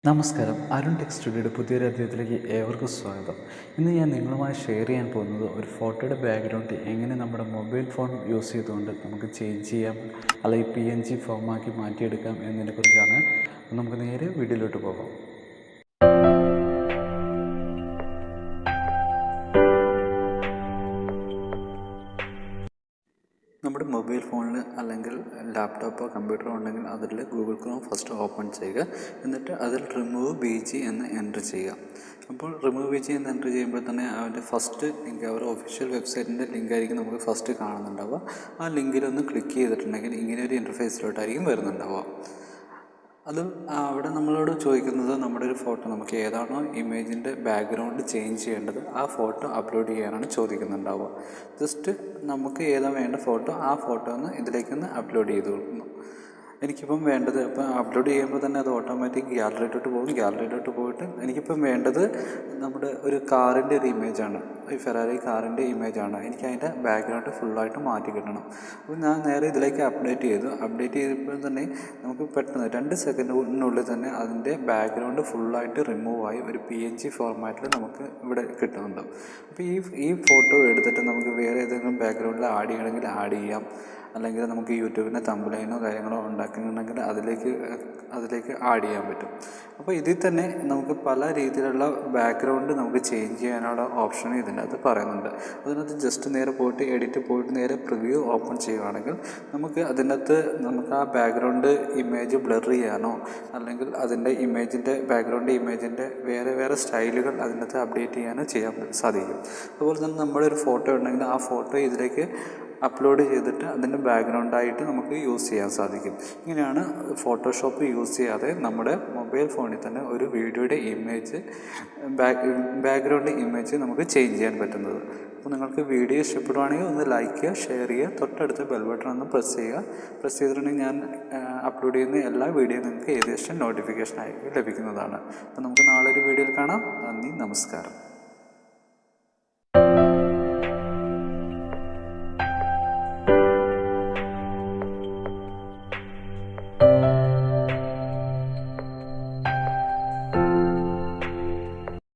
നമസ്കാരം. അരുൺടെക്സ്റ്റുഡിയോയുടെ പുതിയൊരു അധ്യായത്തിലേക്ക് ഏവർക്കും സ്വാഗതം. ഇന്ന് ഞാൻ നിങ്ങളുമായി ഷെയർ ചെയ്യാൻ പോകുന്നത് ഒരു ഫോട്ടോയുടെ ബാക്ക്ഗ്രൗണ്ട് എങ്ങനെ നമ്മുടെ മൊബൈൽ ഫോൺ യൂസ് ചെയ്തുകൊണ്ട് നമുക്ക് ചേഞ്ച് ചെയ്യാം, അല്ലെങ്കിൽ PNG ഫോമാക്കി മാറ്റിയെടുക്കാം എന്നതിനെക്കുറിച്ചാണ്. നമുക്ക് നേരെ വീഡിയോയിലോട്ട് പോകാം. നമ്മുടെ മൊബൈൽ ഫോണിൽ അല്ലെങ്കിൽ ലാപ്ടോപ്പോ കമ്പ്യൂട്ടറോ ഉണ്ടെങ്കിൽ അതിൽ ഗൂഗിൾ ക്രോം ഫസ്റ്റ് ഓപ്പൺ ചെയ്യുക. എന്നിട്ട് അതിൽ റിമൂവ് BG എന്ന് എൻ്റർ ചെയ്യുക. അപ്പോൾ റിമൂവ് BG എന്ന് എൻ്റർ ചെയ്യുമ്പോൾ തന്നെ അവൻ്റെ ഫസ്റ്റ് ലിങ്ക്, അവരുടെ ഒഫീഷ്യൽ വെബ്സൈറ്റിൻ്റെ ലിങ്കായിരിക്കും നമുക്ക് ഫസ്റ്റ് കാണുന്നുണ്ടാവുക. ആ ലിങ്കിലൊന്ന് ക്ലിക്ക് ചെയ്തിട്ടുണ്ടെങ്കിൽ ഇങ്ങനെ ഒരു ഇൻ്റർഫേസിലോട്ടായിരിക്കും വരുന്നുണ്ടാവുക. അത് അവിടെ നമ്മളോട് ചോദിക്കുന്നത് നമ്മുടെ ഒരു ഫോട്ടോ, നമുക്ക് ഏതാണോ ഇമേജിൻ്റെ ബാക്ക്ഗ്രൗണ്ട് ചേഞ്ച് ചെയ്യേണ്ടത് ആ ഫോട്ടോ അപ്ലോഡ് ചെയ്യാനാണ് ചോദിക്കുന്നുണ്ടാവുക. ജസ്റ്റ് നമുക്ക് ഏതാ വേണ്ട ഫോട്ടോ ആ ഫോട്ടോ ഒന്ന് ഇതിലേക്കൊന്ന് അപ്ലോഡ് ചെയ്ത് കൊടുക്കുന്നു. എനിക്കിപ്പം വേണ്ടത്, ഇപ്പം അപ്ലോഡ് ചെയ്യുമ്പോൾ തന്നെ അത് ഓട്ടോമാറ്റിക് ഗ്യാലറിയിലോട്ട് പോകും. ഗ്യാലറിയിലോട്ട് പോയിട്ട് എനിക്കിപ്പം വേണ്ടത് നമ്മുടെ ഒരു കാറിൻ്റെ ഒരു ഇമേജാണ്, ഒരു ഫെറാറി കാറിൻ്റെ ഇമേജാണ്. എനിക്ക് അതിൻ്റെ ബാക്ക്ഗ്രൗണ്ട് ഫുള്ളായിട്ട് മാറ്റി കിട്ടണം. അപ്പോൾ ഞാൻ നേരെ ഇതിലേക്ക് അപ്ഡേറ്റ് ചെയ്തപ്പോൾ തന്നെ നമുക്ക് പെട്ടെന്ന് 2 സെക്കൻഡിനുള്ളിൽ തന്നെ അതിൻ്റെ ബാക്ക്ഗ്രൗണ്ട് ഫുള്ളായിട്ട് റിമൂവായി ഒരു PNG ഫോർമാറ്റിൽ നമുക്ക് ഇവിടെ കിട്ടുന്നുണ്ട്. അപ്പോൾ ഈ ഫോട്ടോ എടുത്തിട്ട് നമുക്ക് വേറെ ഏതെങ്കിലും ബാക്ക്ഗ്രൗണ്ടിൽ ആഡ് ചെയ്യണമെങ്കിൽ ആഡ് ചെയ്യാം, അല്ലെങ്കിൽ നമുക്ക് യൂട്യൂബിൻ്റെ തമ്പലൈനോ കാര്യങ്ങളോ ഉണ്ടാക്കുന്നുണ്ടെങ്കിൽ അതിലേക്ക് ആഡ് ചെയ്യാൻ പറ്റും. അപ്പോൾ ഇതിൽ തന്നെ നമുക്ക് പല രീതിയിലുള്ള ബാക്ക്ഗ്രൗണ്ട് നമുക്ക് ചേഞ്ച് ചെയ്യാനുള്ള ഓപ്ഷൻ ഇതിനകത്ത് പറയുന്നുണ്ട്. അതിനകത്ത് ജസ്റ്റ് നേരെ പോയിട്ട് എഡിറ്റ് പോയിട്ട് നേരെ പ്രിവ്യൂ ഓപ്പൺ ചെയ്യുകയാണെങ്കിൽ നമുക്ക് ആ ബാക്ക്ഗ്രൗണ്ട് ഇമേജ് ബ്ലർ ചെയ്യാനോ അല്ലെങ്കിൽ അതിൻ്റെ ബാക്ക്ഗ്രൗണ്ട് ഇമേജിൻ്റെ വേറെ സ്റ്റൈലുകൾ അതിനകത്ത് അപ്ഡേറ്റ് ചെയ്യാനോ ചെയ്യാൻ സാധിക്കും. അതുപോലെ തന്നെ നമ്മുടെ ഒരു ഫോട്ടോ ഉണ്ടെങ്കിൽ ആ ഫോട്ടോ ഇതിലേക്ക് അപ്ലോഡ് ചെയ്തിട്ട് അതിൻ്റെ ബാക്ക്ഗ്രൗണ്ടായിട്ട് നമുക്ക് യൂസ് ചെയ്യാൻ സാധിക്കും. ഇങ്ങനെയാണ് ഫോട്ടോഷോപ്പ് യൂസ് ചെയ്യാതെ നമ്മുടെ മൊബൈൽ ഫോണിൽ തന്നെ ഒരു വീഡിയോയുടെ ബാക്ക്ഗ്രൗണ്ട് ഇമേജ് നമുക്ക് ചേഞ്ച് ചെയ്യാൻ പറ്റുന്നത്. അപ്പോൾ നിങ്ങൾക്ക് വീഡിയോ ഇഷ്ടപ്പെടുവാണെങ്കിൽ ഒന്ന് ലൈക്ക് ചെയ്യുക, ഷെയർ ചെയ്യുക, തൊട്ടടുത്ത് ബെൽ ബട്ടൺ ഒന്ന് പ്രസ് ചെയ്തിട്ടുണ്ടെങ്കിൽ ഞാൻ അപ്ലോഡ് ചെയ്യുന്ന എല്ലാ വീഡിയോയും നിങ്ങൾക്ക് ഏകദേശം നോട്ടിഫിക്കേഷനായി ലഭിക്കുന്നതാണ്. അപ്പോൾ നമുക്ക് നാളെ ഒരു വീഡിയോയിൽ കാണാം. നന്ദി, നമസ്കാരം.